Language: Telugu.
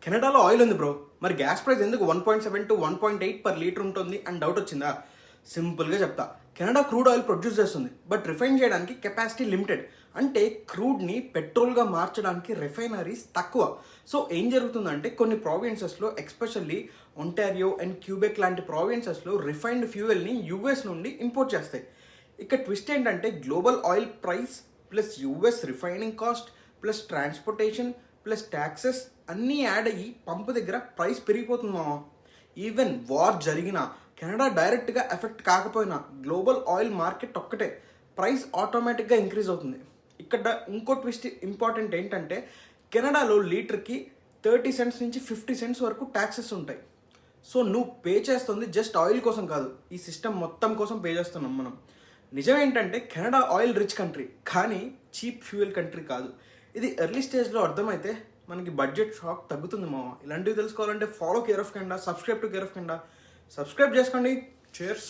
కెనడాలో ఆయిల్ ఉంది బ్రో, మరి గ్యాస్ ప్రైస్ ఎందుకు 1.7 to 1.8 పర్ లీటర్ ఉంటుంది అని డౌట్ వచ్చిందా? సింపుల్గా చెప్తా. కెనడా క్రూడ్ ఆయిల్ ప్రొడ్యూస్ చేస్తుంది, బట్ రిఫైన్ చేయడానికి కెపాసిటీ లిమిటెడ్. అంటే క్రూడ్ని పెట్రోల్గా మార్చడానికి రిఫైనరీస్ తక్కువ. సో ఏం జరుగుతుందంటే కొన్ని ప్రావిన్సెస్లో, ఎక్స్పెషల్లీ ఒంటారియో అండ్ క్యూబెక్ లాంటి ప్రావిన్సెస్లో రిఫైన్డ్ ఫ్యూయల్ని యూఎస్ నుండి ఇంపోర్ట్ చేస్తాయి. ఇక ట్విస్ట్ ఏంటంటే global oil price plus US refining cost plus transportation plus taxes అన్నీ యాడ్ అయ్యి పంపు దగ్గర ప్రైస్ పెరిగిపోతుందా? ఈవెన్ వార్ జరిగినా కెనడా డైరెక్ట్గా ఎఫెక్ట్ కాకపోయినా గ్లోబల్ ఆయిల్ మార్కెట్ ఒక్కటే ప్రైస్ ఆటోమేటిక్గా ఇంక్రీజ్ అవుతుంది. ఇక్కడ ఇంకో ట్విస్ట్ ఇంపార్టెంట్ ఏంటంటే కెనడాలో లీటర్కి 30 cents నుంచి 50 cents వరకు ట్యాక్సెస్ ఉంటాయి. సో నువ్వు పే చేస్తుంది జస్ట్ ఆయిల్ కోసం కాదు, ఈ సిస్టమ్ మొత్తం కోసం పే చేస్తున్నాం మనం. నిజం ఏంటంటే కెనడా ఆయిల్ రిచ్ కంట్రీ, కానీ చీప్ ఫ్యూయల్ కంట్రీ కాదు. ఇది ఎర్లీ స్టేజ్లో అర్థమైతే మనకి బడ్జెట్ షాక్ తగ్గుతుంది మామ. ఇలాంటివి తెలుసుకోవాలంటే follow care of Canada, subscribe to care of Canada. Subscribe చేసుకోండి. చేర్స్.